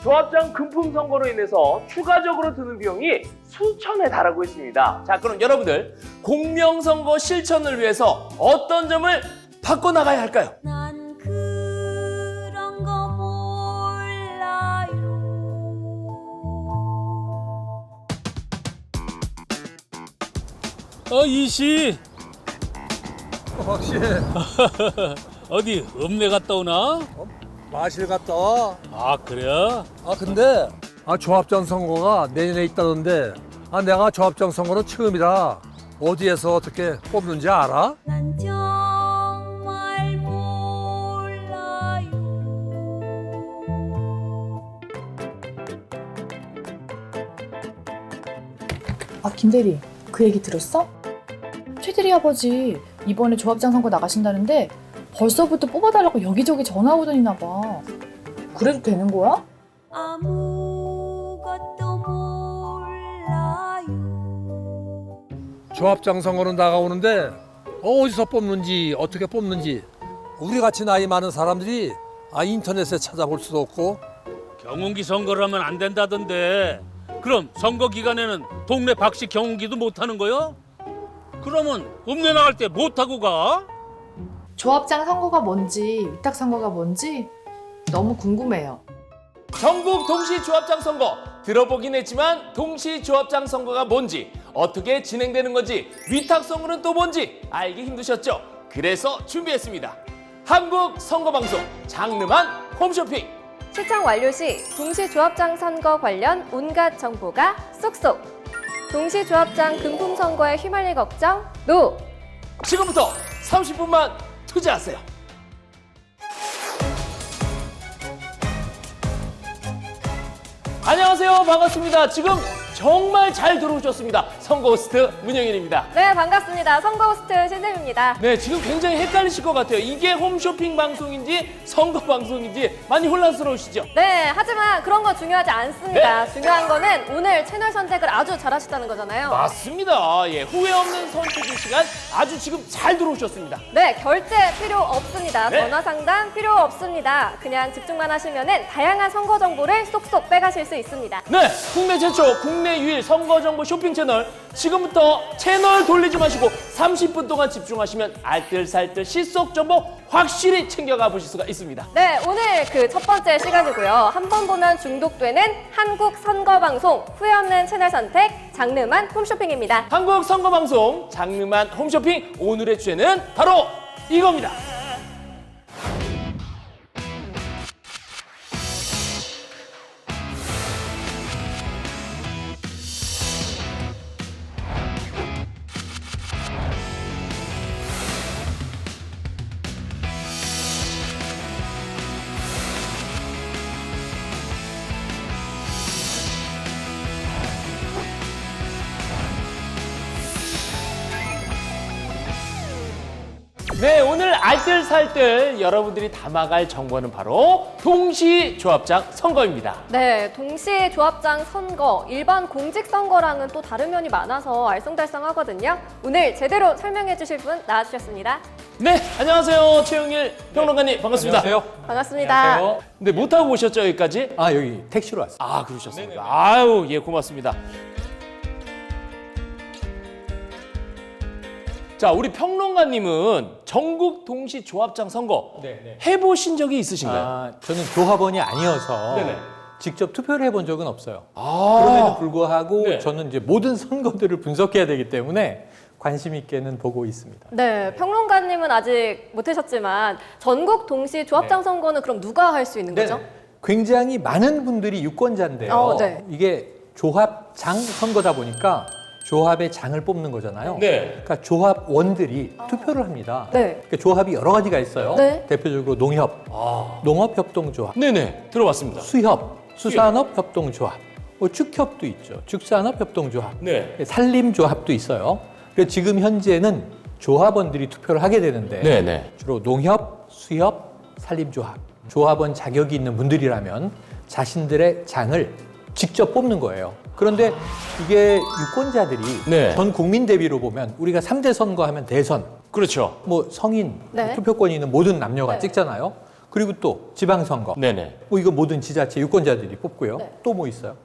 조합장 금품 선거로 인해서 추가적으로 드는 비용이 수천에 달하고 있습니다. 자, 그럼 여러분들 공명선거 실천을 위해서 어떤 점을 바꿔나가야 할까요? 난 그런 거 몰라요. 이씨. 확실히 어디 읍내 갔다 오나? 마실 갔다 와. 아, 그래? 근데 조합장 선거가 내년에 있다던데 내가 조합장 선거는 처음이라 어디에서 어떻게 뽑는지 알아? 난 정말 몰라요. 김대리, 그 얘기 들었어? 최대리 아버지 이번에 조합장 선거 나가신다는데 벌써부터 뽑아달라고 여기저기 전화 오더니나 봐. 그래도 되는 거야? 아무것도 몰라요. 조합장 선거는 나가오는데 어디서 뽑는지 어떻게 뽑는지 우리 같이 나이 많은 사람들이 인터넷에 찾아볼 수도 없고. 경운기 선거를 하면 안 된다던데. 그럼 선거 기간에는 동네 박씨 경운기도 못 하는 거요? 그러면 읍내 나갈 때 못 하고 가? 조합장 선거가 뭔지 위탁 선거가 뭔지 너무 궁금해요. 전국 동시 조합장 선거 들어보긴 했지만 동시 조합장 선거가 뭔지 어떻게 진행되는 건지 위탁 선거는 또 뭔지 알기 힘드셨죠? 그래서 준비했습니다. 한국 선거방송 장르만 홈쇼핑. 시청 완료 시 동시조합장 선거 관련 온갖 정보가 쏙쏙. 동시조합장 금품 선거에 휘말릴 걱정 노! 지금부터 30분만 투자하세요. 안녕하세요. 반갑습니다. 지금 정말 잘 들어오셨습니다. 선거 호스트 문영일입니다. 네, 반갑습니다. 선거 호스트 신샘입니다. 네, 지금 굉장히 헷갈리실 것 같아요. 이게 홈쇼핑 방송인지 선거 방송인지 많이 혼란스러우시죠? 네, 하지만 그런 거 중요하지 않습니다. 네. 중요한 거는 오늘 채널 선택을 아주 잘하셨다는 거잖아요. 맞습니다. 예, 후회 없는 선택의 시간 아주 지금 잘 들어오셨습니다. 네, 결제 필요 없습니다. 네. 전화 상담 필요 없습니다. 그냥 집중만 하시면은 다양한 선거 정보를 쏙쏙 빼가실 수 있습니다. 네, 국내 최초, 국내 유일 선거정보 쇼핑 채널. 지금부터 채널 돌리지 마시고 30분 동안 집중하시면 알뜰살뜰 실속 정보 확실히 챙겨가 보실 수가 있습니다. 네, 오늘 그 첫 번째 시간이고요. 한 번 보면 중독되는 한국 선거 방송 후회 없는 채널 선택 장르만 홈쇼핑입니다. 한국 선거방송 장르만 홈쇼핑 오늘의 주제는 바로 이겁니다. 네, 오늘 알뜰살뜰 여러분들이 담아갈 정보는 바로 동시조합장 선거입니다. 네, 동시 조합장 선거, 일반 공직 선거랑은 또 다른 면이 많아서 알쏭달쏭하거든요. 오늘 제대로 설명해 주실 분 나와주셨습니다. 네, 안녕하세요. 최영일 평론가님 반갑습니다. 반갑습니다. 근데 못 타고 오셨죠, 여기까지? 여기 택시로 왔어요. 아, 그러셨습니까? 아유, 예, 고맙습니다. 자, 우리 평론가님은 전국 동시 조합장 선거 해보신 적이 있으신가요? 저는 조합원이 아니어서 네네. 직접 투표를 해본 적은 없어요. 아, 그럼에도 불구하고 네. 저는 이제 모든 선거들을 분석해야 되기 때문에 관심 있게는 보고 있습니다. 네, 평론가님은 아직 못하셨지만 전국 동시 조합장 선거는 그럼 누가 할 수 있는 거죠? 굉장히 많은 분들이 유권자인데요. 네. 이게 조합장 선거다 보니까 조합의 장을 뽑는 거잖아요. 네. 그러니까 조합원들이 투표를 합니다. 네. 그러니까 조합이 여러 가지가 있어요. 네. 대표적으로 농협, 농업협동조합, 네네, 들어봤습니다. 수협, 수산업협동조합, 축협도 있죠. 축산업협동조합, 네. 산림조합도 있어요. 그래서 지금 현재는 조합원들이 투표를 하게 되는데 네네. 주로 농협, 수협, 산림조합, 조합원 자격이 있는 분들이라면 자신들의 장을 직접 뽑는 거예요. 그런데 이게 유권자들이 네. 전 국민 대비로 보면 우리가 3대 선거하면 대선, 그렇죠. 뭐 성인, 네. 투표권이 있는 모든 남녀가 네. 찍잖아요. 그리고 또 지방선거. 네네. 뭐 이거 모든 지자체 유권자들이 뽑고요. 네. 또 뭐 있어요?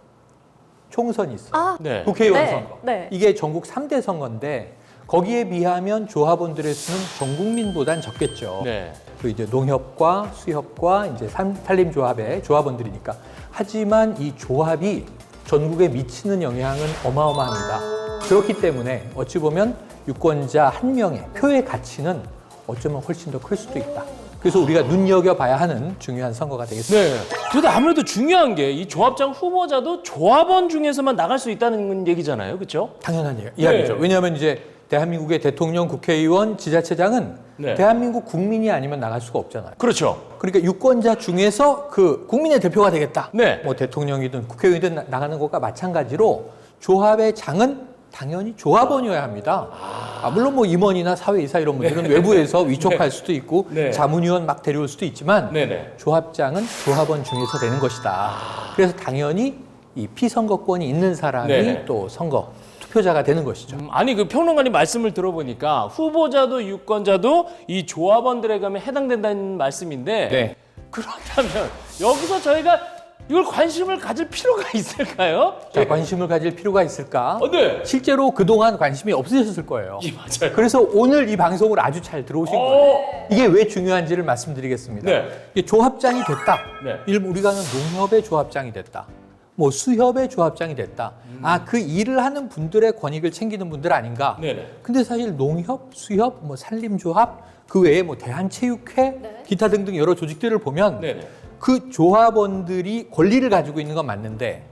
총선이 있어요. 아, 네. 국회의원 네, 선거. 네. 이게 전국 3대 선거인데 거기에 비하면 조합원들의 수는 전 국민보단 적겠죠. 네. 그 이제 농협과 수협과 이제 산림조합의 조합원들이니까. 하지만 이 조합이 전국에 미치는 영향은 어마어마합니다. 그렇기 때문에 어찌 보면 유권자 한 명의 표의 가치는 어쩌면 훨씬 더 클 수도 있다. 그래서 우리가 눈여겨봐야 하는 중요한 선거가 되겠습니다. 네. 그래도 아무래도 중요한 게 이 조합장 후보자도 조합원 중에서만 나갈 수 있다는 얘기잖아요. 그렇죠? 당연한 이야기죠. 네. 왜냐하면 이제 대한민국의 대통령, 국회의원, 지자체장은 네. 대한민국 국민이 아니면 나갈 수가 없잖아요. 그렇죠. 그러니까 유권자 중에서 그 국민의 대표가 되겠다. 네. 뭐 대통령이든 국회의원이든 나가는 것과 마찬가지로 조합의 장은 당연히 조합원이어야 합니다. 물론 뭐 임원이나 사회이사 이런 분들은 외부에서 위촉할 수도 있고 네. 자문위원 막 데려올 수도 있지만 네네. 조합장은 조합원 중에서 되는 것이다. 그래서 당연히 이 피선거권이 있는 사람이 네네. 또 선거 투표자가 되는 것이죠. 아니 그 평론가님 말씀을 들어보니까 후보자도 유권자도 이 조합원들에 가면 해당된다는 말씀인데 네. 그렇다면 여기서 저희가 이걸 관심을 가질 필요가 있을까요? 자, 관심을 가질 필요가 있을까? 네. 실제로 그동안 관심이 없으셨을 거예요. 예, 맞아요. 그래서 오늘 이 방송을 아주 잘 들어오신 거예요. 이게 왜 중요한지를 말씀드리겠습니다. 네. 이게 조합장이 됐다. 네. 우리가 하는 농협의 조합장이 됐다. 뭐 수협의 조합장이 됐다. 그 일을 하는 분들의 권익을 챙기는 분들 아닌가. 네네. 근데 사실 농협, 수협, 뭐 산림조합, 그 외에 뭐 대한체육회, 기타 등등 여러 조직들을 보면 네네. 그 조합원들이 권리를 가지고 있는 건 맞는데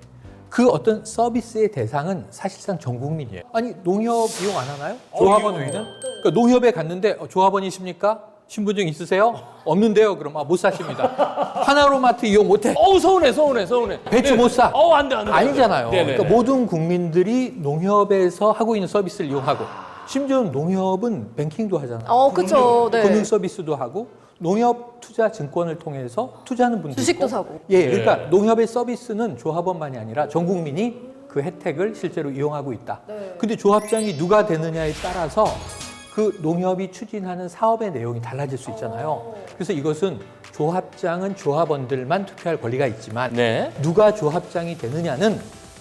그 어떤 서비스의 대상은 사실상 전 국민이에요. 아니 농협 이용 안 하나요? 조합원 의는? 그러니까 농협에 갔는데 조합원이십니까? 신분증 있으세요? 없는데요. 그럼 못 사십니다. 하나로마트 이용 못해. 서운해. 배추 못 사. 안 돼. 아니잖아요. 네네네. 그러니까 모든 국민들이 농협에서 하고 있는 서비스를 이용하고 심지어 농협은 뱅킹도 하잖아요. 그쵸. 네. 금융 서비스도 하고 농협 투자 증권을 통해서 투자하는 분들 주식도 있고. 사고. 예, 그러니까 농협의 서비스는 조합원만이 아니라 전 국민이 그 혜택을 실제로 이용하고 있다. 근데 조합장이 누가 되느냐에 따라서 그 농협이 추진하는 사업의 내용이 달라질 수 있잖아요. 그래서 이것은 조합장은 조합원들만 투표할 권리가 있지만 네. 누가 조합장이 되느냐는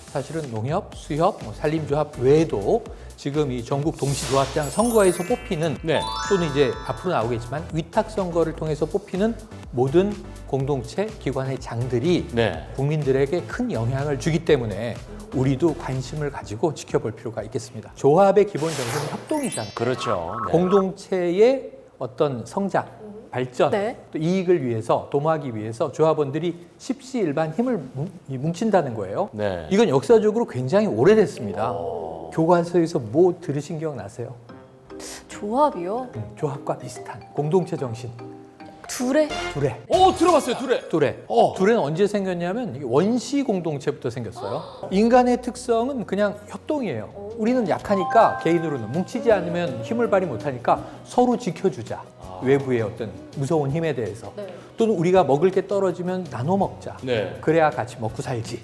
사실은 농협, 수협, 뭐 산림조합 외에도 지금 이 전국 동시조합장 선거에서 뽑히는 네. 또는 이제 앞으로 나오겠지만 위탁 선거를 통해서 뽑히는 모든 공동체 기관의 장들이 네. 국민들에게 큰 영향을 주기 때문에 우리도 관심을 가지고 지켜볼 필요가 있겠습니다. 조합의 기본 정신은 협동이잖아요. 그렇죠. 네. 공동체의 어떤 성장, 발전, 네. 또 이익을 위해서 도모하기 위해서 조합원들이 십시일반 힘을 뭉친다는 거예요. 네. 이건 역사적으로 굉장히 오래됐습니다. 교과서에서 뭐 들으신 기억 나세요? 조합이요? 조합과 비슷한 공동체 정신. 둘의 두레. 들어봤어요. 두레. 두레는 언제 생겼냐면 이게 원시 공동체부터 생겼어요. 인간의 특성은 그냥 협동이에요. 우리는 약하니까 개인으로는 뭉치지 않으면 힘을 발휘 못하니까 서로 지켜주자. 외부의 어떤 무서운 힘에 대해서. 또는 우리가 먹을 게 떨어지면 나눠 먹자. 네. 그래야 같이 먹고 살지.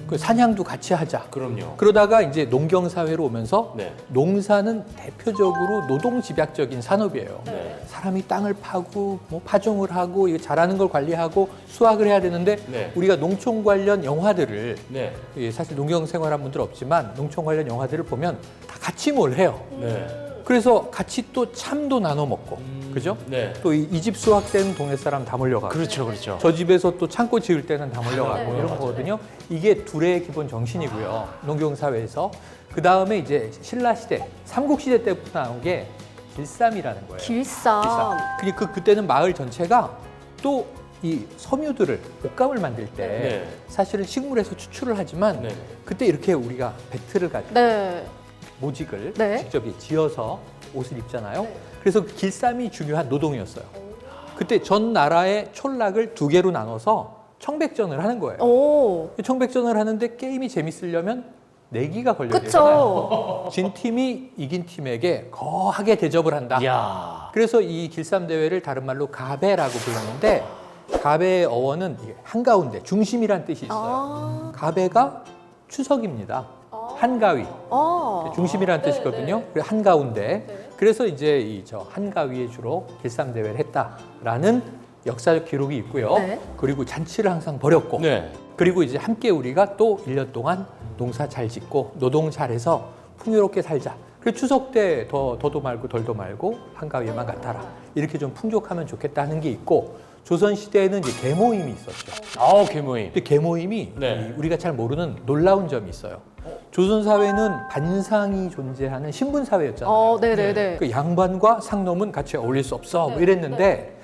그 사냥도 같이 하자. 그럼요. 그러다가 이제 농경 사회로 오면서 네. 농사는 대표적으로 노동 집약적인 산업이에요. 네. 사람이 땅을 파고 뭐 파종을 하고 이거 자라는 걸 관리하고 수확을 해야 되는데 네. 우리가 농촌 관련 영화들을 네. 사실 농경 생활한 분들 없지만 농촌 관련 영화들을 보면 다 같이 뭘 해요. 네. 그래서 같이 또 참도 나눠 먹고, 그죠? 네. 또 이 집 수확되는 동네 사람 다 몰려가고, 그렇죠. 저 집에서 또 창고 지을 때는 다 몰려가고 네. 이런 거거든요. 이게 둘의 기본 정신이고요. 농경사회에서. 그 다음에 이제 신라시대, 삼국시대 때부터 나온 게 길쌈이라는 거예요. 길쌈. 그때는 마을 전체가 또 이 섬유들을 옷감을 만들 때 네. 사실은 식물에서 추출을 하지만 네. 그때 이렇게 우리가 배틀을 가지고 네. 모직을 네. 직접 지어서 옷을 입잖아요. 그래서 그 길쌈이 중요한 노동이었어요. 그때 전 나라의 촌락을 두 개로 나눠서 청백전을 하는 거예요. 오. 청백전을 하는데 게임이 재밌으려면 내기가 걸려야 되잖아요. 그쵸. 진 팀이 이긴 팀에게 거하게 대접을 한다. 이야. 그래서 이 길쌈 대회를 다른 말로 가배라고 불렀는데 가배의 어원은 이게 한가운데 중심이란 뜻이 있어요. 가배가 추석입니다. 한가위 중심이라는 뜻이거든요. 그래서 한가운데. 그래서 이제 이 저 한가위에 주로 길쌈 대회를 했다라는 역사적 기록이 있고요. 네. 그리고 잔치를 항상 벌였고 네. 그리고 이제 함께 우리가 또 1년 동안 농사 잘 짓고 노동 잘해서 풍요롭게 살자. 그리고 추석 때 더도 말고 덜도 말고 한가위에만 같아라. 이렇게 좀 풍족하면 좋겠다는 게 있고 조선 시대에는 이제 계모임이 있었죠. 계모임. 근데 계모임이 네. 우리가 잘 모르는 놀라운 점이 있어요. 조선 사회는 반상이 존재하는 신분 사회였잖아요. 네네네. 그 양반과 상놈은 같이 어울릴 수 없어 뭐 네, 이랬는데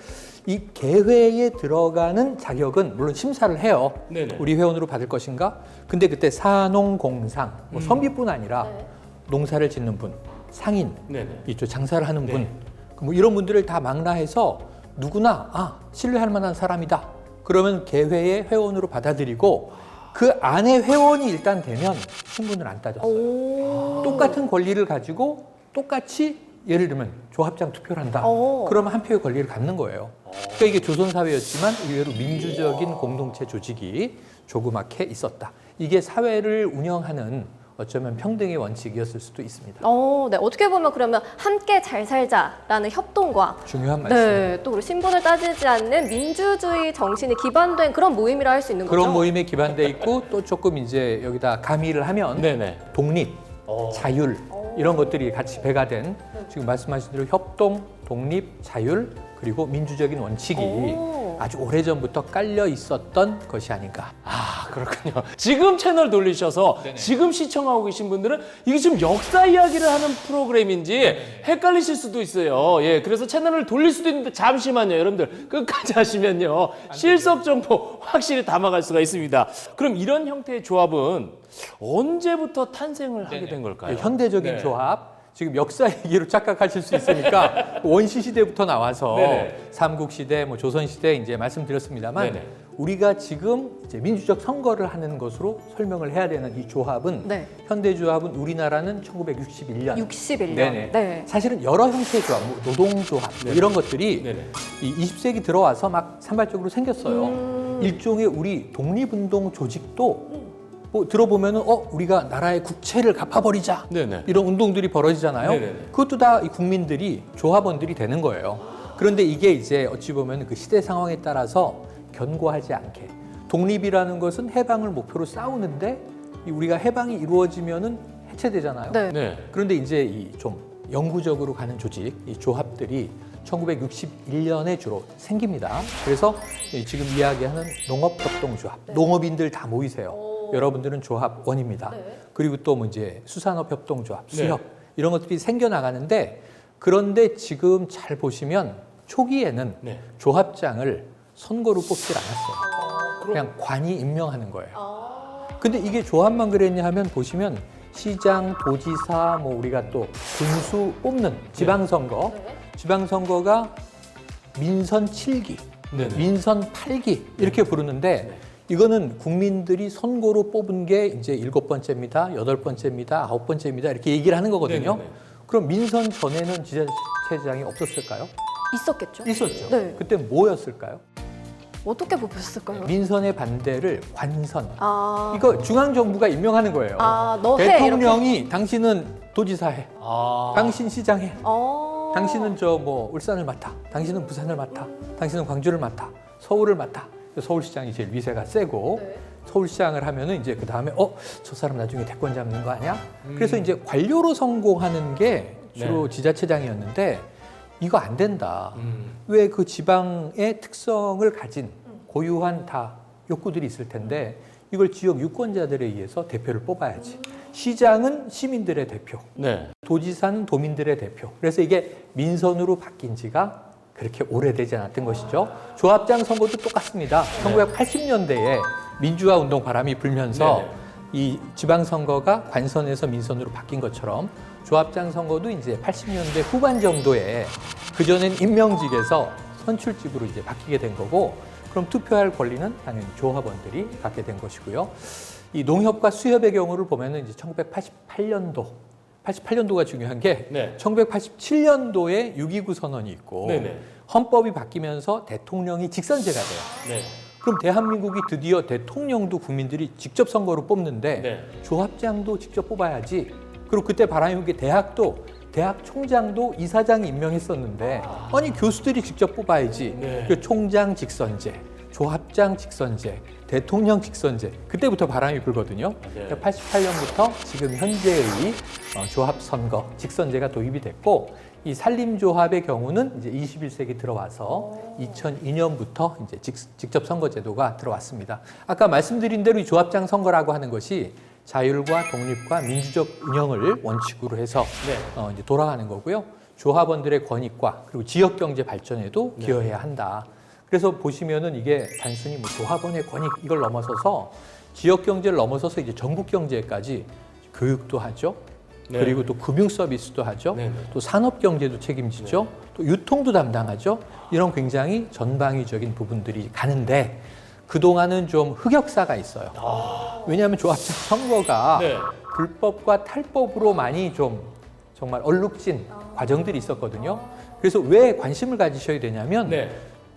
이 계회에 들어가는 자격은 물론 심사를 해요. 네네. 우리 회원으로 받을 것인가? 근데 그때 사농공상 뭐 선비뿐 아니라 네. 농사를 짓는 분, 상인, 네네. 이쪽 장사를 하는 네. 분, 뭐 이런 분들을 다 망라해서 누구나 신뢰할 만한 사람이다. 그러면 계회의 회원으로 받아들이고 그 안에 회원이 일단 되면 신분을 안 따졌어요. 똑같은 권리를 가지고 똑같이 예를 들면 조합장 투표를 한다. 그러면 한 표의 권리를 갖는 거예요. 그러니까 이게 조선 사회였지만 의외로 민주적인 공동체 조직이 조그맣게 있었다. 이게 사회를 운영하는 어쩌면 평등의 원칙이었을 수도 있습니다. 네. 어떻게 보면 그러면 함께 잘 살자라는 협동과 중요한 말씀. 네, 또 우리 신분을 따지지 않는 민주주의 정신이 기반된 그런 모임이라 할 수 있는 거죠. 그런 모임에 기반돼 있고 또 조금 이제 여기다 가미를 하면 네네. 독립, 자율 이런 것들이 같이 배가 된 지금 말씀하신 대로 협동, 독립, 자율 그리고 민주적인 원칙이 아주 오래전부터 깔려 있었던 것이 아닌가. 그렇군요. 지금 채널 돌리셔서 지금 시청하고 계신 분들은 이게 지금 역사 이야기를 하는 프로그램인지 헷갈리실 수도 있어요. 예, 그래서 채널을 돌릴 수도 있는데 잠시만요, 여러분들 끝까지 하시면요 실속 정보 확실히 담아갈 수가 있습니다. 그럼 이런 형태의 조합은 언제부터 탄생을 하게 된 걸까요? 현대적인 네. 조합. 지금 역사 얘기로 착각하실 수 있으니까 원시 시대부터 나와서 네네. 삼국시대, 뭐 조선시대 이제 말씀드렸습니다만 네네. 우리가 지금 이제 민주적 선거를 하는 것으로 설명을 해야 되는 이 조합은 네. 현대 조합은 우리나라는 1961년 61년. 네네. 네. 사실은 여러 형태의 조합, 뭐 노동조합 뭐 이런 것들이 네네. 이 20세기 들어와서 막 산발적으로 생겼어요. 일종의 우리 독립운동 조직도 뭐 들어보면은 우리가 나라의 국채를 갚아버리자 네네. 이런 운동들이 벌어지잖아요. 네네네. 그것도 다 이 국민들이 조합원들이 되는 거예요. 그런데 이게 이제 어찌 보면 그 시대 상황에 따라서 견고하지 않게 독립이라는 것은 해방을 목표로 싸우는데 우리가 해방이 이루어지면은 해체되잖아요. 네. 네. 그런데 이제 이 좀 영구적으로 가는 조직, 이 조합들이 1961년에 주로 생깁니다. 그래서 지금 이야기하는 농업협동조합, 농업인들 다 모이세요. 여러분들은 조합원입니다. 네. 그리고 또 뭐 이제 수산업협동조합, 네. 수협 이런 것들이 생겨나가는데 그런데 지금 잘 보시면 초기에는 네. 조합장을 선거로 뽑질 않았어요. 그냥 관이 임명하는 거예요. 근데 이게 조합만 그랬냐 하면 보시면 시장, 도지사, 뭐 우리가 또 군수 뽑는 지방선거, 지방선거가 민선 7기, 네네. 민선 8기 이렇게 부르는데 이거는 국민들이 선거로 뽑은 게 이제 7번째입니다, 8번째입니다, 9번째입니다 이렇게 얘기를 하는 거거든요. 네네네. 그럼 민선 전에는 지자체장이 없었을까요? 있었겠죠. 있었죠. 네. 그때 뭐였을까요? 어떻게 뽑혔을까요? 민선의 반대를 관선. 아, 이거 중앙정부가 임명하는 거예요. 너 해, 이렇게. 대통령이 당신은 도지사 해. 아. 당신 시장 해. 당신은 당신은 울산을 맡아. 당신은 부산을 맡아. 당신은 광주를 맡아. 서울을 맡아. 서울시장이 제일 위세가 세고 네. 서울시장을 하면은 이제 그 다음에 저 사람 나중에 대권 잡는 거 아니야? 그래서 이제 관료로 성공하는 게 주로 지자체장이었는데 이거 안 된다. 왜 그 지방의 특성을 가진 고유한 다 욕구들이 있을 텐데 이걸 지역 유권자들에 의해서 대표를 뽑아야지. 시장은 시민들의 대표, 네. 도지사는 도민들의 대표. 그래서 이게 민선으로 바뀐 지가 그렇게 오래되지 않았던 것이죠. 조합장 선거도 똑같습니다. 1980년대에 민주화 운동 바람이 불면서 네네. 이 지방선거가 관선에서 민선으로 바뀐 것처럼 조합장 선거도 이제 80년대 후반 정도에 그전엔 임명직에서 선출직으로 이제 바뀌게 된 거고 그럼 투표할 권리는 당연히 조합원들이 갖게 된 것이고요. 이 농협과 수협의 경우를 보면은 이제 1988년도가 중요한 게 네. 1987년도에 6.29 선언이 있고 네네. 헌법이 바뀌면서 대통령이 직선제가 돼요. 네. 그럼 대한민국이 드디어 대통령도 국민들이 직접 선거로 뽑는데 네. 조합장도 직접 뽑아야지. 그리고 그때 바람이 분 게 대학도 대학 총장도 이사장이 임명했었는데 아니 교수들이 직접 뽑아야지. 네. 그 총장 직선제, 조합장 직선제, 대통령 직선제 그때부터 바람이 불거든요. 네. 88년부터 지금 현재의 조합 선거 직선제가 도입이 됐고 이 산림조합의 경우는 이제 21세기 들어와서 2002년부터 이제 직접 선거제도가 들어왔습니다. 아까 말씀드린 대로 이 조합장 선거라고 하는 것이 자율과 독립과 민주적 운영을 원칙으로 해서 네. 이제 돌아가는 거고요. 조합원들의 권익과 그리고 지역 경제 발전에도 기여해야 한다. 그래서 보시면은 이게 단순히 뭐 조합원의 권익 이걸 넘어서서 지역 경제를 넘어서서 이제 전국 경제까지 교육도 하죠. 네. 그리고 또 금융 서비스도 하죠. 네, 네. 또 산업 경제도 책임지죠. 또 유통도 담당하죠. 이런 굉장히 전방위적인 부분들이 가는데 그동안은 좀 흑역사가 있어요. 왜냐하면 조합장 선거가 네. 불법과 탈법으로 많이 좀 정말 얼룩진 과정들이 있었거든요. 그래서 왜 관심을 가지셔야 되냐면 네.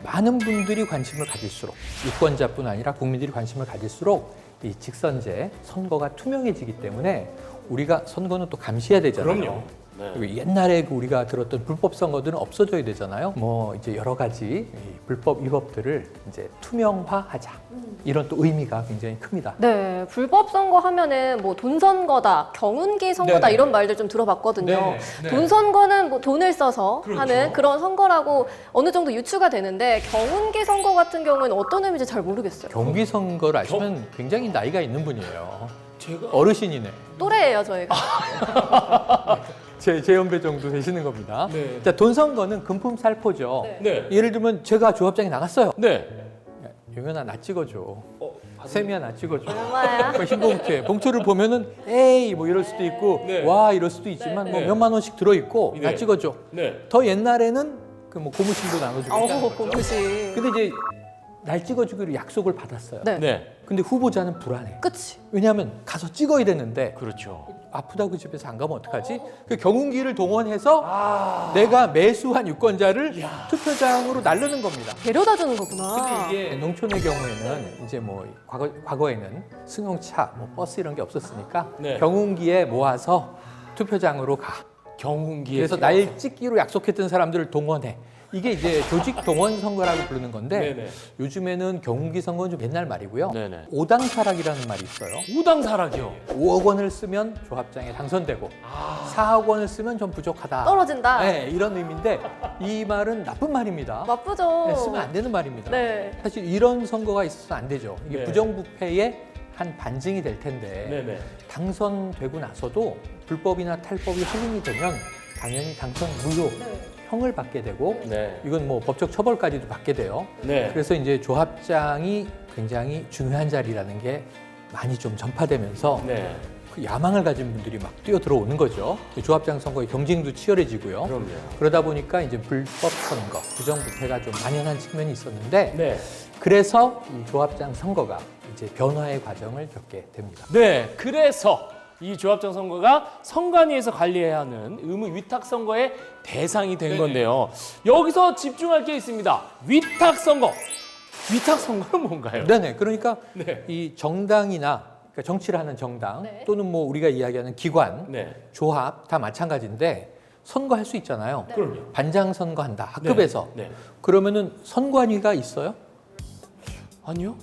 많은 분들이 관심을 가질수록 유권자뿐 아니라 국민들이 관심을 가질수록 이 직선제 선거가 투명해지기 때문에 우리가 선거는 또 감시해야 되잖아요. 그럼요. 네. 그리고 옛날에 그 우리가 들었던 불법 선거들은 없어져야 되잖아요. 뭐 이제 여러 가지 이 불법 위법들을 이제 투명화하자 이런 또 의미가 굉장히 큽니다. 네, 불법 선거 하면은 뭐 돈 선거다, 경운기 선거다 네네. 이런 말들 좀 들어봤거든요. 네, 네. 돈 선거는 뭐 돈을 써서 그렇죠. 하는 그런 선거라고 어느 정도 유추가 되는데 경운기 선거 같은 경우에는 어떤 의미인지 잘 모르겠어요. 경기 선거를 아시면 굉장히 나이가 있는 분이에요. 제가 어르신이네. 또래예요, 저희가. 제 연배 정도 되시는 겁니다. 네. 자, 돈 선거는 금품 살포죠. 네. 네. 예를 들면 제가 조합장에 나갔어요. 네. 용현아 나 찍어줘. 어, 세미야 나 찍어줘. 얼마야? 그 흰봉투에 봉투를 보면은 에이 뭐 이럴 수도 있고 네. 와 이럴 수도 있지만 뭐 네. 몇만 원씩 들어 있고 네. 나 찍어줘. 네. 더 옛날에는 그 뭐 고무신도 나눠주고. 어우, 고무신. 근데 이제 날 찍어주기로 약속을 받았어요. 네. 네. 근데 후보자는 불안해. 그치. 왜냐하면 가서 찍어야 되는데 그렇죠. 아프다고 집에서 안 가면 어떡하지? 그 경운기를 동원해서 내가 매수한 유권자를 투표장으로 나르는 겁니다. 데려다 주는 거구나. 이게 농촌의 경우에는 이제 뭐 과거에는 승용차, 뭐 버스 이런 게 없었으니까 네. 경운기에 모아서 투표장으로 가. 경운기에 그래서 날 찍기로 약속했던 사람들을 동원해. 이게 이제 조직 동원 선거라고 부르는 건데 네네. 요즘에는 경운기 선거는 좀 옛날 말이고요. 네네. 오당사락이라는 말이 있어요. 우당사락이요. 5억 원을 쓰면 조합장에 당선되고 4억 원을 쓰면 좀 부족하다. 떨어진다. 네, 이런 의미인데 이 말은 나쁜 말입니다. 나쁘죠. 네, 쓰면 안 되는 말입니다. 네. 사실 이런 선거가 있어서 안 되죠. 이게 네. 부정부패의 한 반증이 될 텐데 네네. 당선되고 나서도 불법이나 탈법이 확인이 되면 당연히 당선 무효 형을 받게 되고 네. 이건 뭐 법적 처벌까지도 받게 돼요. 네. 그래서 이제 조합장이 굉장히 중요한 자리라는 게 많이 좀 전파되면서 네. 그 야망을 가진 분들이 막 뛰어 들어오는 거죠. 조합장 선거의 경쟁도 치열해지고요. 그럼요. 그러다 보니까 이제 불법 선거, 부정부패가 좀 만연한 측면이 있었는데 네. 그래서 이 조합장 선거가 이제 변화의 과정을 겪게 됩니다. 네. 그래서 이 조합장 선거가 선관위에서 관리해야 하는 의무 위탁 선거의 대상이 된 건데요. 여기서 집중할 게 있습니다. 위탁 선거. 위탁 선거는 뭔가요? 네네. 그러니까 네. 이 정당이나 그러니까 정치를 하는 정당 네. 또는 뭐 우리가 이야기하는 기관, 네. 조합 다 마찬가지인데 선거할 수 있잖아요. 그럼요. 반장 선거한다 학급에서. 네. 그러면은 선관위가 있어요? 아니요.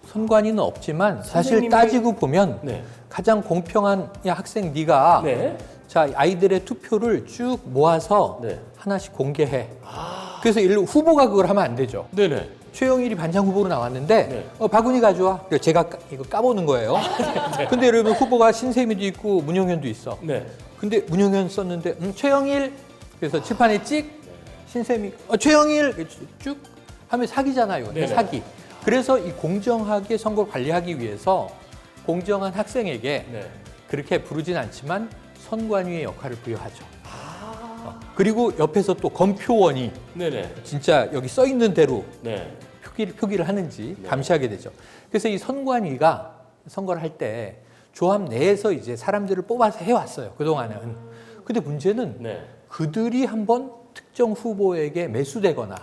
선관위는 없지만 사실 선생님의- 따지고 보면 네. 가장 공평한 야 학생 네가 네. 자 아이들의 투표를 쭉 모아서 네. 하나씩 공개해. 그래서 예를 들어 후보가 그걸 하면 안 되죠. 네네. 최영일이 반장 후보로 나왔는데 네. 박은희 가져와. 그래서 제가 이거 까보는 거예요. 근데 여러분 후보가 신세미도 있고 문용현도 있어. 네. 근데 문용현 썼는데 최영일 그래서 칠판에 찍 신세미 최영일 쭉 하면 사기잖아요. 네네. 사기. 그래서 이 공정하게 선거를 관리하기 위해서 공정한 학생에게 네. 그렇게 부르진 않지만 선관위의 역할을 부여하죠. 그리고 옆에서 또 검표원이 네네. 진짜 여기 써 있는 대로 네. 표기를 하는지 감시하게 되죠. 그래서 이 선관위가 선거를 할 때 조합 내에서 이제 사람들을 뽑아서 해왔어요. 그동안은. 근데 문제는 네. 그들이 한번 특정 후보에게 매수되거나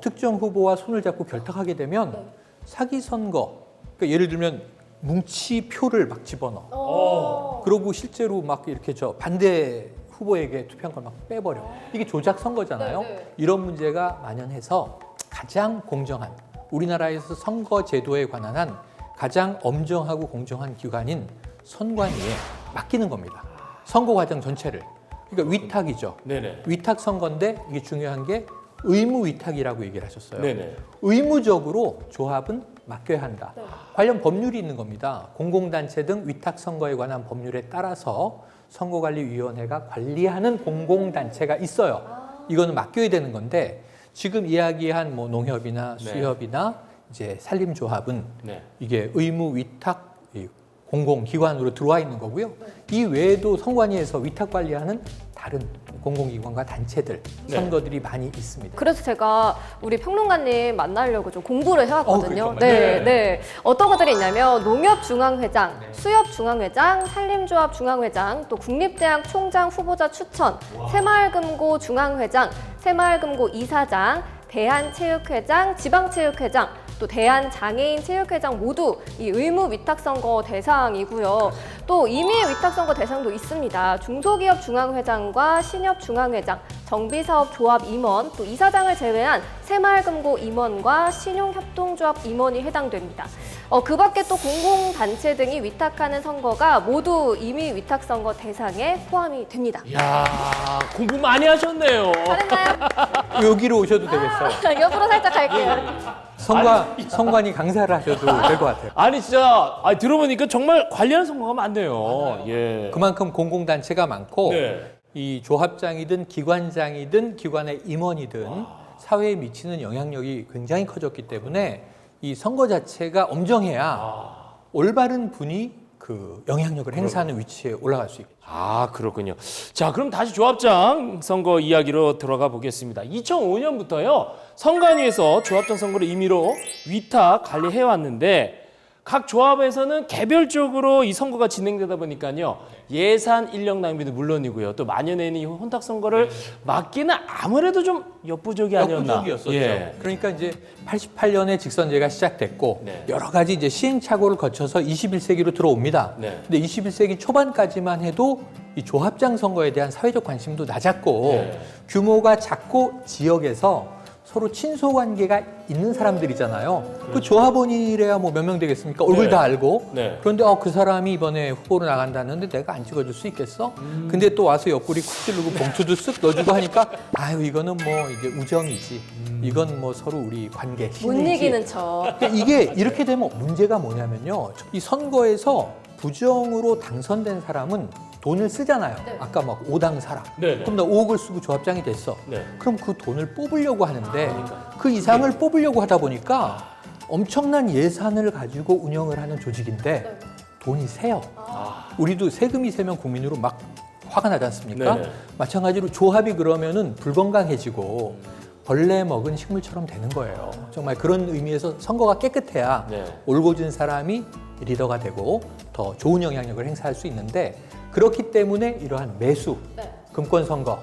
특정 후보와 손을 잡고 결탁하게 되면 사기 선거. 그러니까 예를 들면 뭉치 표를 막 집어넣어. 그러고 실제로 막 이렇게 저 반대 후보에게 투표한 걸 막 빼버려. 이게 조작 선거잖아요. 네, 네. 이런 문제가 만연해서 가장 공정한 우리나라에서 선거 제도에 관한 한 가장 엄정하고 공정한 기관인 선관위에 맡기는 겁니다. 선거 과정 전체를. 그러니까 위탁이죠. 네네. 위탁 선거인데 이게 중요한 게 의무 위탁이라고 얘기를 하셨어요. 네네. 의무적으로 조합은 맡겨야 한다. 관련 법률이 있는 겁니다. 공공단체 등 위탁 선거에 관한 법률에 따라서 선거관리위원회가 관리하는 공공단체가 있어요. 이거는 맡겨야 되는 건데 지금 이야기한 뭐 농협이나 네. 수협이나 이제 산림조합은 네. 이게 의무 위탁 이 공공기관으로 들어와 있는 거고요. 이 외에도 선관위에서 위탁 관리하는 다른 공공기관과 단체들, 네. 선거들이 많이 있습니다. 그래서 제가 우리 평론가님 만나려고 좀 공부를 해왔거든요. 그러니까 네, 네. 네. 어떤 것들이 있냐면 농협중앙회장, 수협중앙회장, 산림조합중앙회장, 또 국립대학 총장 후보자 추천, 새마을금고 중앙회장, 새마을금고 이사장, 대한체육회장, 지방체육회장, 또 대한장애인체육회장 모두 이 의무 위탁선거 대상이고요. 또 임의 위탁선거 대상도 있습니다. 중소기업중앙회장과 신협중앙회장, 정비사업조합 임원, 또 이사장을 제외한 새마을금고 임원과 신용협동조합 임원이 해당됩니다. 그 밖에 또 공공단체 등이 위탁하는 선거가 모두 임의 위탁선거 대상에 포함이 됩니다. 이야, 공부 많이 하셨네요. 잘했나요? 여기로 오셔도 되겠어요. 옆으로 살짝 갈게요. 선관위 강사를 하셔도 될 것 같아요. 아니 진짜 들어보니까 정말 관리하는 선거가 많네요. 예. 그만큼 공공단체가 많고 네. 이 조합장이든 기관장이든 기관의 임원이든 사회에 미치는 영향력이 굉장히 커졌기 때문에 이 선거 자체가 엄정해야 올바른 분이 그 영향력을 행사하는 위치에 올라갈 수 있겠죠. 아, 그렇군요. 자, 그럼 다시 조합장 선거 이야기로 들어가 보겠습니다. 2005년부터요, 선관위에서 조합장 선거를 임의로 위탁 관리해 왔는데 각 조합에서는 개별적으로 이 선거가 진행되다 보니까요, 예산 인력 낭비도 물론이고요, 또 만연해있는 이 혼탁 선거를 막기는 아무래도 좀 역부족이 아니었나. 역부족이었었죠. 예. 그러니까 이제 88년에 직선제가 시작됐고 네. 여러 가지 이제 시행착오를 거쳐서 21세기로 들어옵니다. 네. 근데 21세기 초반까지만 해도 이 조합장 선거에 대한 사회적 관심도 낮았고 네. 규모가 작고 지역에서 서로 친소 관계가 있는 사람들이잖아요. 그 조합원이래야 뭐 몇 명 되겠습니까? 얼굴 네. 다 알고. 네. 그런데 그 사람이 이번에 후보로 나간다는데 내가 안 찍어줄 수 있겠어? 근데 또 와서 옆구리 쿡 찌르고 봉투도 쓱 넣어주고 하니까 아유 이거는 뭐 이게 우정이지. 이건 뭐 서로 우리 관계 못 신의지. 이기는 척. 그러니까 이게 이렇게 되면 문제가 뭐냐면요. 이 선거에서 부정으로 당선된 사람은 돈을 쓰잖아요. 네. 아까 막 5당 사라. 네, 네. 그럼 나 5억을 쓰고 조합장이 됐어. 네. 그럼 그 돈을 뽑으려고 하는데 그 이상을 뽑으려고 하다 보니까 엄청난 예산을 가지고 운영을 하는 조직인데 돈이 새요. 우리도 세금이 세면 국민으로 막 화가 나지 않습니까? 네네. 마찬가지로 조합이 그러면은 불건강해지고 벌레 먹은 식물처럼 되는 거예요. 정말 그런 의미에서 선거가 깨끗해야 네. 올곧은 사람이 리더가 되고 더 좋은 영향력을 행사할 수 있는데 그렇기 때문에 이러한 매수, 네. 금권선거,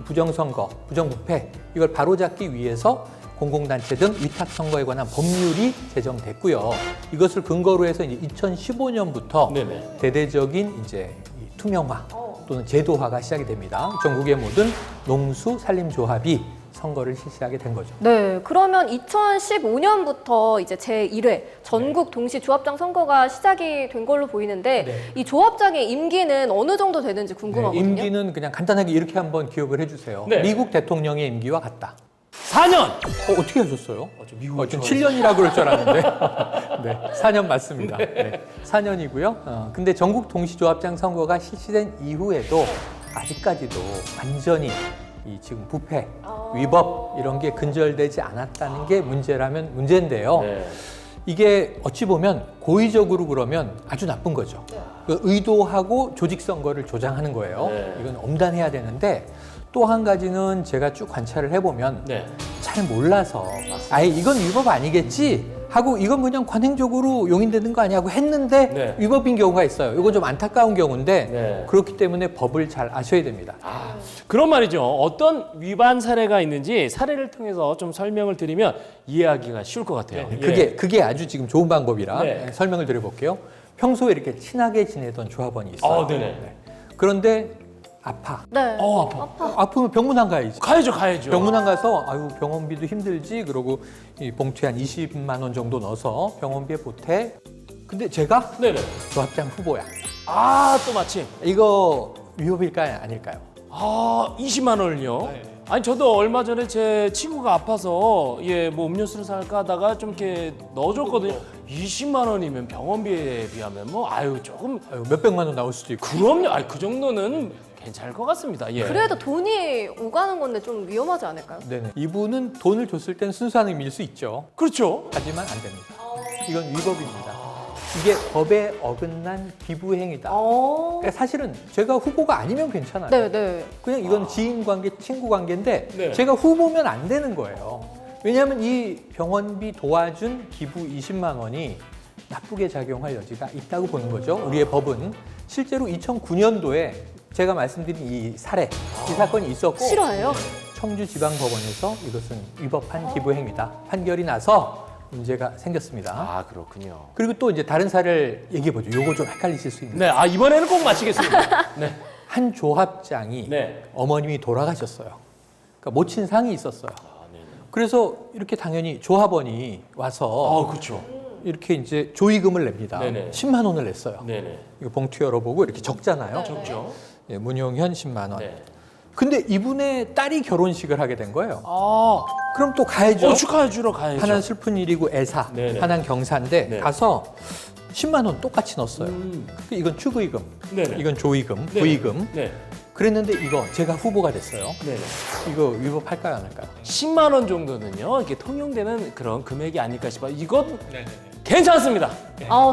부정선거, 부정부패 이걸 바로잡기 위해서 공공단체 등 위탁선거에 관한 법률이 제정됐고요. 이것을 근거로 해서 이제 2015년부터 네네. 대대적인 이제 이 투명화 또는 제도화가 시작이 됩니다. 전국의 모든 농수 산림조합이 선거를 실시하게 된 거죠. 네, 그러면 2015년부터 이제 제1회 전국 동시 조합장 선거가 시작이 된 걸로 보이는데 네. 이 조합장의 임기는 어느 정도 되는지 궁금하거든요. 임기는 그냥 간단하게 이렇게 한번 기억을 해주세요. 네. 미국 대통령의 임기와 같다. 4년! 어떻게 하셨어요? 저 미국을 좀 좋아해서. 7년이라고 그럴 줄 알았는데. 네, 4년 맞습니다. 네, 4년이고요. 근데 전국 동시조합장 선거가 실시된 이후에도 아직까지도 완전히 이 지금 부패, 위법 이런 게 근절되지 않았다는 게 문제라면 문제인데요. 네. 이게 어찌 보면 고의적으로 그러면 아주 나쁜 거죠. 그 의도하고 조직 선거를 조장하는 거예요. 네. 이건 엄단해야 되는데 또 한 가지는 제가 쭉 관찰을 해보면 네. 잘 몰라서 아예 이건 위법 아니겠지 하고 이건 그냥 관행적으로 용인되는 거 아니야 하고 했는데 네. 위법인 경우가 있어요. 이건 좀 안타까운 경우인데 네. 그렇기 때문에 법을 잘 아셔야 됩니다. 그런 말이죠. 어떤 위반 사례가 있는지 사례를 통해서 좀 설명을 드리면 이해하기가 쉬울 것 같아요. 예. 그게 아주 지금 좋은 방법이라 네. 설명을 드려볼게요. 평소에 이렇게 친하게 지내던 조합원이 있어요. 네네. 그런데 아파. 네. 아파. 아프면 병문안 가야지. 가야죠. 병문안 가서 아유 병원비도 힘들지 그러고 이 봉투에 한 20만 원 정도 넣어서 병원비에 보태. 근데 제가 네네. 조합장 후보야. 아, 또 마침. 이거 위협일까요, 아닐까요? 아, 20만 원을요? 네. 아니, 저도 얼마 전에 제 친구가 아파서 뭐 음료수를 살까 하다가 좀 이렇게 넣어줬거든요. 20만 원이면 병원비에 비하면 뭐, 조금. 아유, 몇백만 원 나올 수도 있고. 그럼요. 그 정도는 괜찮을 것 같습니다. 예. 그래도 돈이 오가는 건데 좀 위험하지 않을까요? 네네. 이분은 돈을 줬을 땐 순수한 의미일 수 있죠. 그렇죠. 하지만 안 됩니다. 이건 위법입니다. 이게 법에 어긋난 기부 행위다. 그러니까 사실은 제가 후보가 아니면 괜찮아요. 네. 그냥 이건 지인 관계, 친구 관계인데 네. 제가 후보면 안 되는 거예요. 왜냐하면 이 병원비 도와준 기부 20만 원이 나쁘게 작용할 여지가 있다고 보는 거죠. 우리의 법은 실제로 2009년도에 제가 말씀드린 이 사례, 이 사건이 있었고 싫어해요? 청주지방법원에서 이것은 위법한 기부 행위다 판결이 나서 문제가 생겼습니다. 아, 그렇군요. 그리고 또 이제 다른 사례를 얘기해 보죠. 요거 좀 헷갈리실 수 있는. 네, 이번에는 꼭 마치겠습니다. 네. 한 조합장이 네. 어머님이 돌아가셨어요. 그러니까 모친 상이 있었어요. 네네. 그래서 이렇게 당연히 조합원이 와서 그렇죠. 이렇게 이제 조의금을 냅니다. 네네. 10만 원을 냈어요. 네네. 이거 봉투 열어보고 이렇게 적잖아요. 적죠. 예, 문용현 10만 원. 네. 근데 이분의 딸이 결혼식을 하게 된 거예요. 아, 그럼 또 가야죠. 축하해 주러 가야죠. 하나는 슬픈 일이고 애사, 네네. 하나는 경사인데 네. 가서 10만 원 똑같이 넣었어요. 음. 이건 축의금, 네네. 이건 조의금, 네. 부의금. 네. 그랬는데 이거 제가 후보가 됐어요. 네네. 이거 위법할까요, 안 할까요? 10만 원 정도는요, 이렇게 통용되는 그런 금액이 아닐까 싶어요. 이건 괜찮습니다.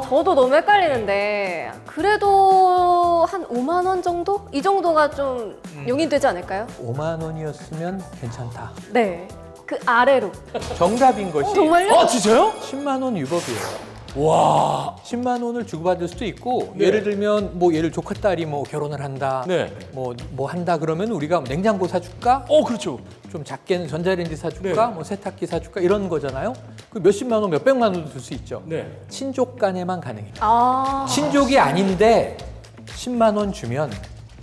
저도 너무 헷갈리는데 그래도 한 5만 원 정도? 이 정도가 좀 용인되지 않을까요? 5만 원이었으면 괜찮다. 네. 그 아래로. 정답인 것이 정말요? 진짜요? 10만 원 위법이에요. 와. 10만 원을 주고받을 수도 있고 네. 예를 들면 뭐 예를 조카 딸이 뭐 결혼을 한다, 네. 뭐 한다 그러면 우리가 냉장고 사줄까? 그렇죠. 좀 작게는 전자레인지 사줄까? 네. 뭐 세탁기 사줄까? 이런 거잖아요. 그 몇십만 원, 몇백만 원도 줄 수 있죠. 네. 친족 간에만 가능해요. 아. 친족이 아닌데 10만 원 주면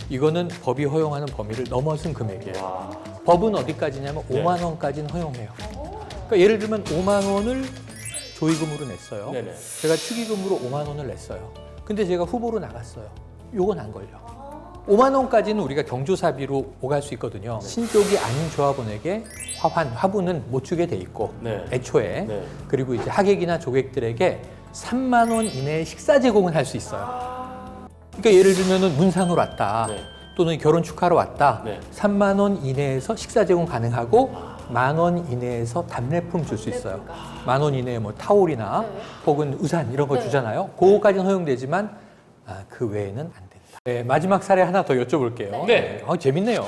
이거는 법이 허용하는 범위를 넘어선 금액이에요. 법은 어디까지냐면 네. 5만 원까지는 허용해요. 그러니까 예를 들면 5만 원을 조의금으로 냈어요. 네네. 제가 축의금으로 5만 원을 냈어요. 근데 제가 후보로 나갔어요. 요건 안 걸려. 5만 원까지는 우리가 경조사비로 오갈 수 있거든요. 친족이 아닌 조합원에게 화부는 못 주게 돼 있고 네. 애초에 네. 그리고 이제 하객이나 조객들에게 3만 원 이내에 식사 제공은 할 수 있어요. 그러니까 예를 들면은 문상으로 왔다. 네. 또는 결혼 축하로 왔다. 네. 3만 원 이내에서 식사 제공 가능하고 10,000원 이내에서 답례품 줄 수 있어요. 10,000원 이내에 뭐 타올이나 혹은 우산 이런 거 주잖아요. 그거까지는 허용되지만 그 외에는 안 된다. 네, 마지막 사례 하나 더 여쭤볼게요. 네. 재밌네요.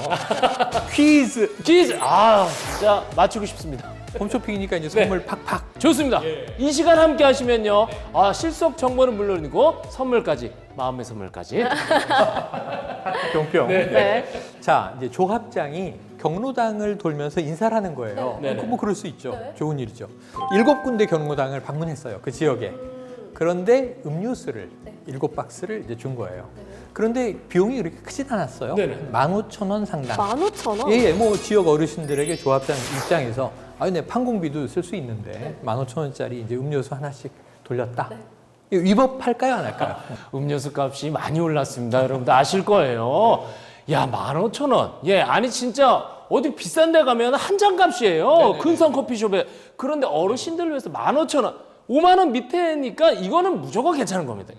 퀴즈. 진짜 맞추고 싶습니다. 홈쇼핑이니까 이제 선물 팍팍. 좋습니다. 이 시간 함께 하시면요. 실속 정보는 물론이고 선물까지, 마음의 선물까지. 병병. 네. 자, 이제 조합장이 경로당을 돌면서 인사를 하는 거예요. 네. 뭐 그럴 수 있죠. 좋은 일이죠. 7군데 경로당을 방문했어요. 그 지역에. 그런데 음료수를 7박스를 이제 준 거예요. 그런데 비용이 그렇게 크진 않았어요. 네네. 15,000원 상당. 15,000원? 예, 뭐 지역 어르신들에게 조합장 입장에서 네, 판공비도 쓸 수 있는데 15,000원짜리 이제 음료수 하나씩 돌렸다. 이거 위법할까요, 안 할까요? 음료수 값이 많이 올랐습니다. 여러분들 아실 거예요. 야, 15,000원. 아니 진짜 어디 비싼 데 가면 한 잔 값이에요. 근성 커피숍에. 그런데 어르신들을 위해서 15,000원. 5만 원 밑에니까 이거는 무조건 괜찮은 겁니다.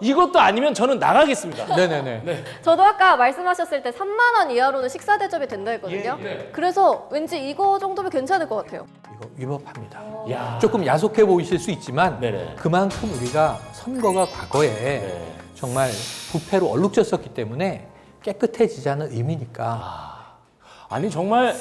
이것도 아니면 저는 나가겠습니다. 네네네. 저도 아까 말씀하셨을 때 3만 원 이하로는 식사 대접이 된다 했거든요. 그래서 왠지 이거 정도면 괜찮을 것 같아요. 이거 위법합니다. 야. 조금 야속해 보이실 수 있지만 네네. 그만큼 우리가 선거가 과거에 네. 정말 부패로 얼룩졌었기 때문에 깨끗해지자는 의미니까 아니 정말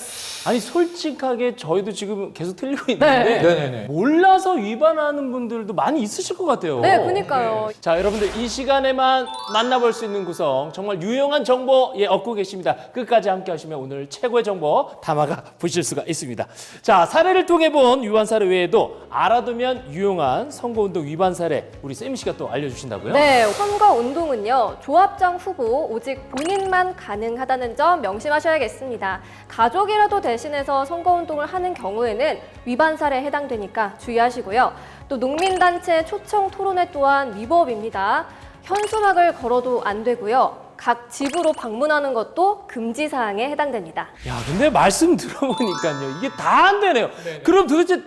아니 솔직하게 저희도 지금 계속 틀리고 있는데 네. 네네네. 몰라서 위반하는 분들도 많이 있으실 것 같아요. 네, 그니까요. 자, 여러분들 이 시간에만 만나볼 수 있는 구성 정말 유용한 정보 얻고 계십니다. 끝까지 함께 하시면 오늘 최고의 정보 담아가 보실 수가 있습니다. 자, 사례를 통해 본 위반 사례 외에도 알아두면 유용한 선거운동 위반 사례 우리 쌤 씨가 또 알려주신다고요? 네, 선거운동은요, 조합장 후보 오직 본인만 가능하다는 점 명심하셔야겠습니다. 가족이라도 대신해서 선거운동을 하는 경우에는 위반 사례에 해당되니까 주의하시고요. 또 농민단체 초청 토론회 또한 위법입니다. 현수막을 걸어도 안 되고요. 각 집으로 방문하는 것도 금지 사항에 해당됩니다. 야, 근데 말씀 들어보니까요. 이게 다 안 되네요. 그럼 도대체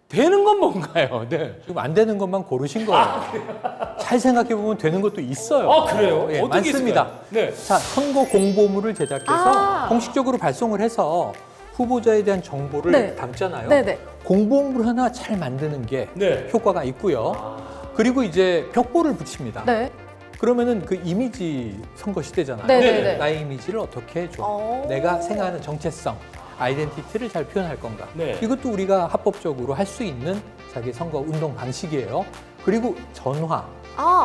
되는 건 뭔가요? 네. 지금 안 되는 것만 고르신 거예요. 잘 생각해 보면 되는 것도 있어요. 그래요? 예, 어떻게 많습니다. 있을까요? 네. 자, 선거 공보물을 제작해서 공식적으로 발송을 해서 후보자에 대한 정보를 네. 담잖아요. 네네. 공보물 하나 잘 만드는 게 네. 효과가 있고요. 그리고 이제 벽보를 붙입니다. 네. 그러면은 그 이미지 선거 시대잖아요. 네네네. 나의 이미지를 어떻게 해줘? 오. 내가 생각하는 정체성, 아이덴티티를 잘 표현할 건가? 네. 이것도 우리가 합법적으로 할 수 있는 자기 선거 운동 방식이에요. 그리고 전화,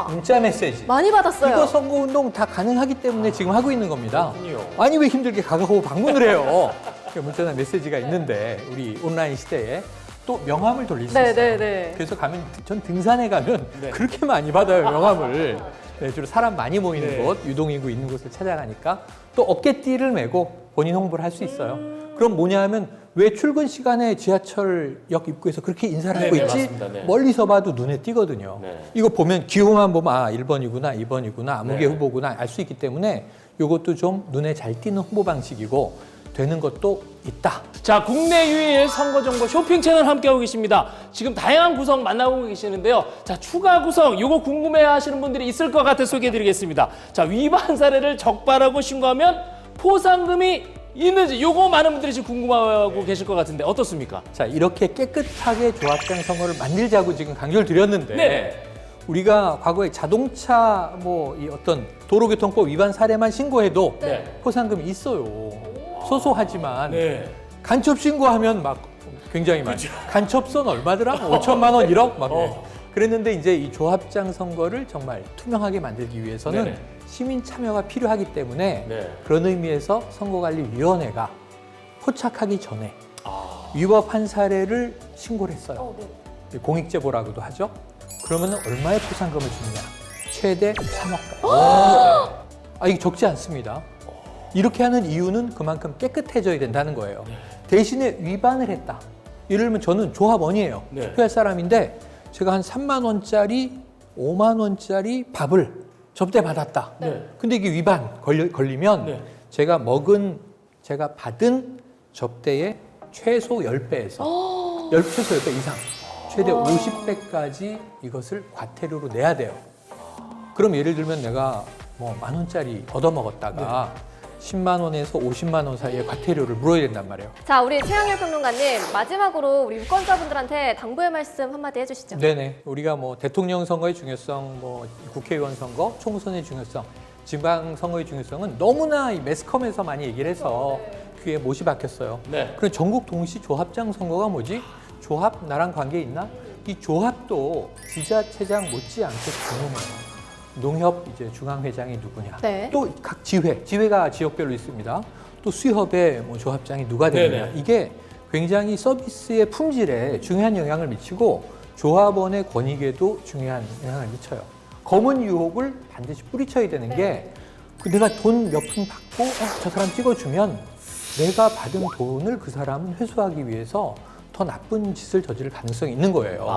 문자 메시지. 많이 받았어요. 이거 선거 운동 다 가능하기 때문에 지금 하고 있는 겁니다. 그렇군요. 아니 왜 힘들게 가가고 방문을 해요? 문자나 메시지가 있는데 우리 온라인 시대에 또 명함을 돌릴 수 있어요. 네네네. 그래서 가면 전 등산에 가면 네. 그렇게 많이 받아요 명함을. 네, 주로 사람 많이 모이는 네. 곳, 유동인구 있는 곳을 찾아가니까 또 어깨띠를 메고 본인 홍보를 할 수 있어요. 그럼 뭐냐 하면 왜 출근 시간에 지하철역 입구에서 그렇게 인사를 하고 네, 있지? 맞습니다. 네. 멀리서 봐도 눈에 띄거든요. 네. 이거 보면 기호만 보면 아 1번이구나 2번이구나 아무개 네. 후보구나 알 수 있기 때문에 이것도 좀 눈에 잘 띄는 홍보 방식이고 되는 것도 있다. 자, 국내 유일 선거 정보 쇼핑 채널 함께하고 계십니다. 지금 다양한 구성 만나고 계시는데요. 자, 추가 구성 이거 궁금해하시는 분들이 있을 것 같아 소개해드리겠습니다. 자, 위반 사례를 적발하고 신고하면 포상금이 있는지 요거 많은 분들이 지금 궁금해하고 계실 것 같은데 어떻습니까? 자 이렇게 깨끗하게 조합장 선거를 만들자고 지금 강조를 드렸는데 네. 우리가 과거에 자동차 뭐 이 어떤 도로교통법 위반 사례만 신고해도 네. 포상금이 있어요. 소소하지만 네. 간첩 신고하면 막 굉장히 많이. 간첩선 얼마더라? 5천만 원, 1억 막. 그랬는데 이제 이 조합장 선거를 정말 투명하게 만들기 위해서는 네네. 시민 참여가 필요하기 때문에 네. 그런 의미에서 선거관리위원회가 포착하기 전에 위법한 사례를 신고를 했어요. 공익제보라고도 하죠. 그러면 얼마의 포상금을 주느냐? 최대 3억까지. 이게 적지 않습니다. 이렇게 하는 이유는 그만큼 깨끗해져야 된다는 거예요. 대신에 위반을 했다. 예를 들면 저는 조합원이에요. 네. 투표할 사람인데 제가 한 3만 원짜리, 5만 원짜리 밥을 접대받았다. 네. 근데 이게 위반 걸리면 네. 제가 받은 접대의 최소 10배에서 최소 10배 이상 최대 50배까지 이것을 과태료로 내야 돼요. 그럼 예를 들면 내가 뭐 10,000원짜리 얻어먹었다가 10만 원에서 50만 원 사이에 과태료를 물어야 된단 말이에요. 자, 우리 최양일 평론가님, 마지막으로 우리 유권자분들한테 당부의 말씀 한마디 해주시죠. 네네. 우리가 뭐 대통령 선거의 중요성, 뭐 국회의원 선거, 총선의 중요성, 지방 선거의 중요성은 너무나 이 매스컴에서 많이 얘기를 해서 귀에 못이 박혔어요. 네. 그럼 전국 동시 조합장 선거가 뭐지? 조합 나랑 관계 있나? 이 조합도 지자체장 못지않게 중요해요. 농협 이제 중앙회장이 누구냐? 네. 또 각 지회가 지역별로 있습니다. 또 수협의 뭐 조합장이 누가 되느냐? 네네. 이게 굉장히 서비스의 품질에 중요한 영향을 미치고 조합원의 권익에도 중요한 영향을 미쳐요. 검은 유혹을 반드시 뿌리쳐야 되는 게 내가 돈 몇 푼 받고 저 사람 찍어주면 내가 받은 돈을 그 사람은 회수하기 위해서 더 나쁜 짓을 저지를 가능성이 있는 거예요.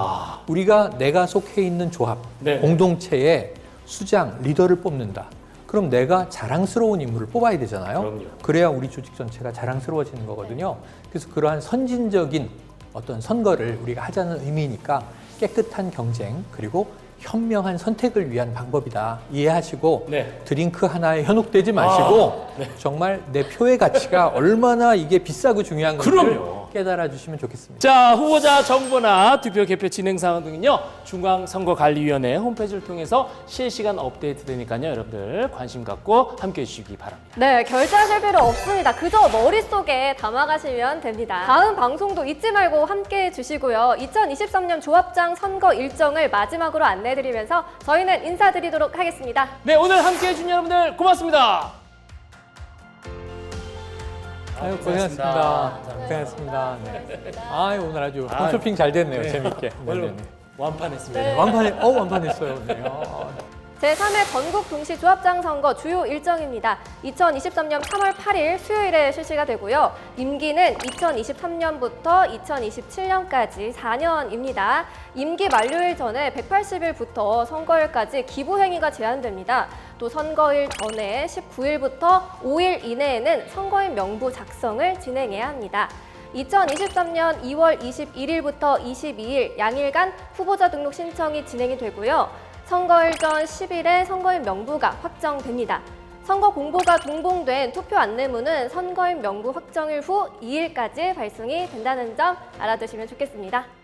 우리가 내가 속해 있는 조합, 네. 공동체에 수장, 리더를 뽑는다. 그럼 내가 자랑스러운 인물을 뽑아야 되잖아요. 그럼요. 그래야 우리 조직 전체가 자랑스러워지는 거거든요. 그래서 그러한 선진적인 어떤 선거를 우리가 하자는 의미니까 깨끗한 경쟁 그리고 현명한 선택을 위한 방법이다. 이해하시고 네. 드링크 하나에 현혹되지 마시고 정말 내 표의 가치가 얼마나 이게 비싸고 중요한 건지를 그럼요. 깨달아 주시면 좋겠습니다. 자, 후보자 정보나 투표 개표 진행 상황 등은요 중앙선거관리위원회 홈페이지를 통해서 실시간 업데이트 되니까요 여러분들 관심 갖고 함께해 주시기 바랍니다. 네, 결제하실 필요 없습니다. 그저 머릿속에 담아가시면 됩니다. 다음 방송도 잊지 말고 함께해 주시고요. 2023년 조합장 선거 일정을 마지막으로 안내해드리면서 저희는 인사드리도록 하겠습니다. 네, 오늘 함께해 준 여러분들 고맙습니다. 아유, 고생하셨습니다. 고생하셨습니다. 네. 아유, 오늘 아주 홈쇼핑 잘 됐네요. 재밌게. 오늘 완판했습니다. 완판했어요. 네. 제3회 전국 동시 조합장 선거 주요 일정입니다. 2023년 3월 8일 수요일에 실시가 되고요. 임기는 2023년부터 2027년까지 4년입니다. 임기 만료일 전에 180일부터 선거일까지 기부행위가 제한됩니다. 또 선거일 전에 19일부터 5일 이내에는 선거인 명부 작성을 진행해야 합니다. 2023년 2월 21일부터 22일 양일간 후보자 등록 신청이 진행이 되고요. 선거일 전 10일에 선거인 명부가 확정됩니다. 선거 공보가 동봉된 투표 안내문은 선거인 명부 확정일 후 2일까지 발송이 된다는 점 알아두시면 좋겠습니다.